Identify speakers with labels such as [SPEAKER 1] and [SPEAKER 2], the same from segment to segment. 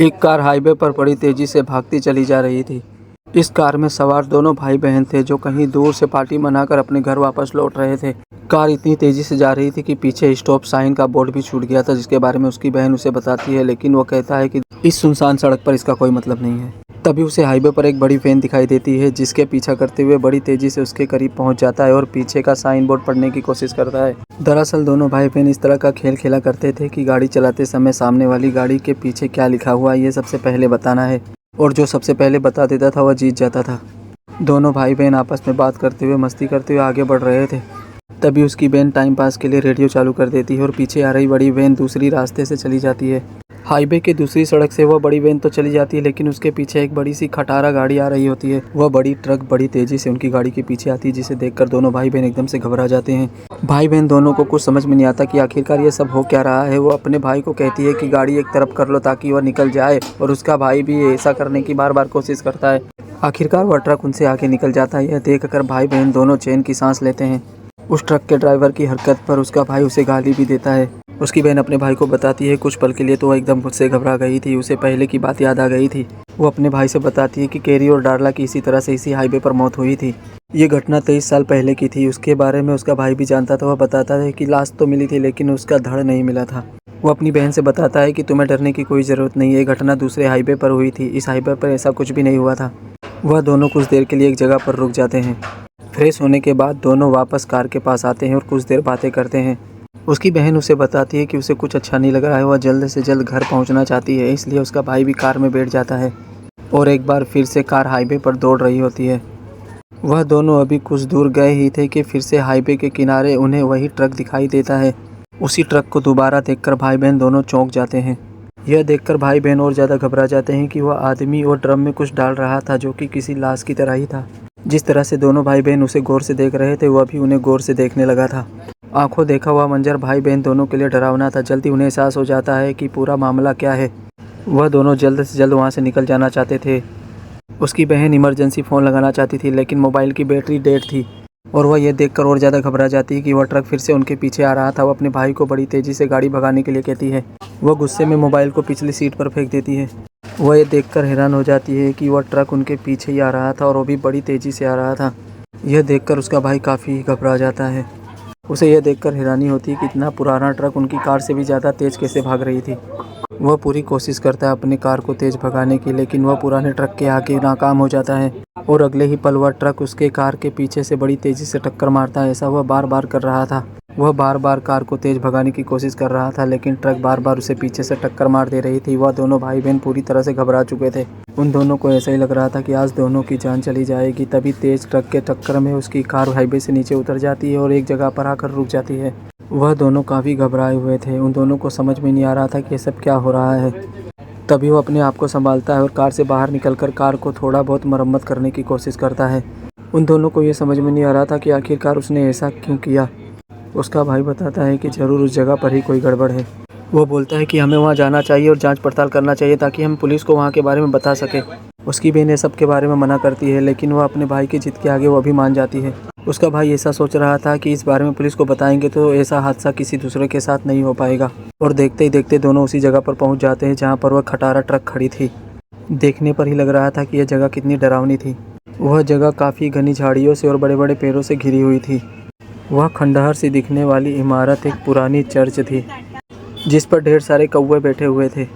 [SPEAKER 1] एक car highway पर बड़ी तेजी से भागती चली जा रही थी। इस कार में सवार दोनों भाई बहन थे जो कहीं दूर से पार्टी मनाकर अपने घर वापस लौट रहे थे। कार इतनी तेजी से जा रही थी कि पीछे स्टॉप साइन का बोर्ड भी छूट गया था, जिसके बारे में उसकी बहन उसे बताती है, लेकिन वो कहता है कि इस सुनसान सड़क पर इसका कोई मतलब नहीं है। तभी उसे हाईवे पर एक बड़ी वैन दिखाई देती है, जिसके पीछा करते हुए बड़ी तेजी से उसके करीब पहुंच जाता है और पीछे का साइन बोर्ड पढ़ने की कोशिश करता है। दरअसल दोनों भाई बहन इस तरह का खेल खेला करते थे कि गाड़ी चलाते समय सामने वाली गाड़ी के पीछे क्या लिखा हुआ है ये सबसे पहले बताना है, और जो सबसे पहले बता देता था वह जीत जाता था। दोनों भाई बहन आपस में बात करते हुए मस्ती करते हुए आगे बढ़ रहे थे। तभी उसकी बहन टाइम पास के लिए रेडियो चालू कर देती है और पीछे आ रही बड़ी वैन दूसरी रास्ते से चली जाती है। हाईवे के दूसरी सड़क से वह बड़ी वैन तो चली जाती है, लेकिन उसके पीछे एक बड़ी सी खटारा गाड़ी आ रही होती है। वह बड़ी ट्रक बड़ी तेजी से उनकी गाड़ी के पीछे आती है, जिसे देखकर दोनों भाई बहन एकदम से घबरा जाते हैं। भाई बहन दोनों को कुछ समझ में नहीं आता कि आखिरकार ये सब हो क्या रहा है। वो अपने भाई को कहती है कि गाड़ी एक तरफ कर लो ताकि वह निकल जाए, और उसका भाई भी ऐसा करने की बार बार कोशिश करता है। आखिरकार वह ट्रक उनसे आगे निकल जाता है। यह देखकर भाई बहन दोनों चैन की सांस लेते हैं। उस ट्रक के ड्राइवर की हरकत पर उसका भाई उसे गाली भी देता है। उसकी बहन अपने भाई को बताती है कुछ पल के लिए तो वह एकदम खुद से घबरा गई थी, उसे पहले की बात याद आ गई थी। वो अपने भाई से बताती है कि कैरी और डार्ला की इसी तरह से इसी हाईवे पर मौत हुई थी। ये घटना 23 साल पहले की थी। उसके बारे में उसका भाई भी जानता था। वह बताता है कि लाश तो मिली थी, लेकिन उसका धड़ नहीं मिला था। वो अपनी बहन से बताता है कि तुम्हें डरने की कोई ज़रूरत नहीं है, ये घटना दूसरे हाईवे पर हुई थी, इस हाईवे पर ऐसा कुछ भी नहीं हुआ था। वह दोनों कुछ देर के लिए एक जगह पर रुक जाते हैं। फ्रेश होने के बाद दोनों वापस कार के पास आते हैं और कुछ देर बातें करते हैं। उसकी बहन उसे बताती है कि उसे कुछ अच्छा नहीं लग रहा है, वह जल्द से जल्द घर पहुंचना चाहती है। इसलिए उसका भाई भी कार में बैठ जाता है और एक बार फिर से कार हाईवे पर दौड़ रही होती है। वह दोनों अभी कुछ दूर गए ही थे कि फिर से हाईवे के किनारे उन्हें वही ट्रक दिखाई देता है। उसी ट्रक को दोबारा देखकर भाई बहन दोनों चौंक जाते हैं। यह देखकर भाई बहन और ज़्यादा घबरा जाते हैं कि वह आदमी और ड्रम में कुछ डाल रहा था, जो कि किसी लाश की तरह ही था। जिस तरह से दोनों भाई बहन उसे गौर से देख रहे थे, वह भी उन्हें गौर से देखने लगा था। आंखों देखा हुआ मंजर भाई बहन दोनों के लिए डरावना था। जल्दी उन्हें एहसास हो जाता है कि पूरा मामला क्या है। वह दोनों जल्द से जल्द वहां से निकल जाना चाहते थे। उसकी बहन इमरजेंसी फ़ोन लगाना चाहती थी, लेकिन मोबाइल की बैटरी डेड थी और वह यह देखकर और ज़्यादा घबरा जाती है कि वह ट्रक फिर से उनके पीछे आ रहा था। वह अपने भाई को बड़ी तेज़ी से गाड़ी भगाने के लिए कहती है। वह गुस्से में मोबाइल को पिछली सीट पर फेंक देती है। वह यह देखकर हैरान हो जाती है कि वह ट्रक उनके पीछे ही आ रहा था और वो भी बड़ी तेज़ी से आ रहा था। यह देखकर उसका भाई काफ़ी घबरा जाता है। उसे यह देखकर हैरानी होती है कि इतना पुराना ट्रक उनकी कार से भी ज़्यादा तेज़ कैसे भाग रही थी। वह पूरी कोशिश करता है अपनी कार को तेज़ भगाने की, लेकिन वह पुराने ट्रक के आगे नाकाम हो जाता है और अगले ही पल वह ट्रक उसके कार के पीछे से बड़ी तेज़ी से टक्कर मारता है। ऐसा वह बार बार कर रहा था। वह बार बार कार को तेज़ भगाने की कोशिश कर रहा था, लेकिन ट्रक बार बार उसे पीछे से टक्कर मार दे रही थी। वह दोनों भाई बहन पूरी तरह से घबरा चुके थे। उन दोनों को ऐसा ही लग रहा था कि आज दोनों की जान चली जाएगी। तभी तेज़ ट्रक के टक्कर में उसकी कार हाईवे से नीचे उतर जाती है और एक जगह पर आकर रुक जाती है। वह दोनों काफ़ी घबराए हुए थे। उन दोनों को समझ में नहीं आ रहा था कि ये सब क्या हो रहा है। तभी वो अपने आप को संभालता है और कार से बाहर निकलकर कार को थोड़ा बहुत मरम्मत करने की कोशिश करता है। उन दोनों को ये समझ में नहीं आ रहा था कि आखिरकार उसने ऐसा क्यों किया। उसका भाई बताता है कि ज़रूर उस जगह पर ही कोई गड़बड़ है। वो बोलता है कि हमें वहाँ जाना चाहिए और जांच पड़ताल करना चाहिए ताकि हम पुलिस को वहाँ के बारे में बता सकें। उसकी बहन सब के बारे में मना करती है, लेकिन वह अपने भाई की जिद के आगे वो भी मान जाती है। उसका भाई ऐसा सोच रहा था कि इस बारे में पुलिस को बताएंगे तो ऐसा हादसा किसी दूसरे के साथ नहीं हो पाएगा। और देखते ही देखते दोनों उसी जगह पर पहुंच जाते हैं जहां पर वह खटारा ट्रक खड़ी थी। देखने पर ही लग रहा था कि यह जगह कितनी डरावनी थी। वह जगह काफ़ी घनी झाड़ियों से और बड़े बड़े पेड़ों से घिरी हुई थी। वह खंडहर सी दिखने वाली इमारत एक पुरानी चर्च थी, जिस पर ढेर सारे कौवे बैठे हुए थे।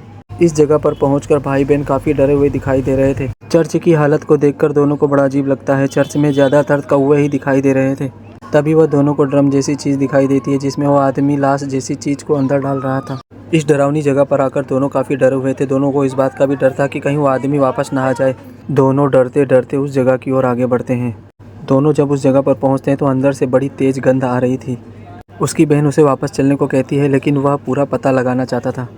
[SPEAKER 1] इस जगह पर पहुंचकर भाई बहन काफ़ी डरे हुए दिखाई दे रहे थे। चर्च की हालत को देखकर दोनों को बड़ा अजीब लगता है। चर्च में ज़्यादातर कौवे ही दिखाई दे रहे थे। तभी वह दोनों को ड्रम जैसी चीज़ दिखाई देती है, जिसमें वो आदमी लाश जैसी चीज़ को अंदर डाल रहा था। इस डरावनी जगह पर आकर दोनों काफ़ी डरे हुए थे। दोनों को इस बात का भी डर था कि कहीं वो आदमी वापस ना आ जाए। दोनों डरते डरते उस जगह की ओर आगे बढ़ते हैं। दोनों जब उस जगह पर पहुँचते हैं तो अंदर से बड़ी तेज़ गंध आ रही थी। उसकी बहन उसे वापस चलने को कहती है, लेकिन वह पूरा पता लगाना चाहता था।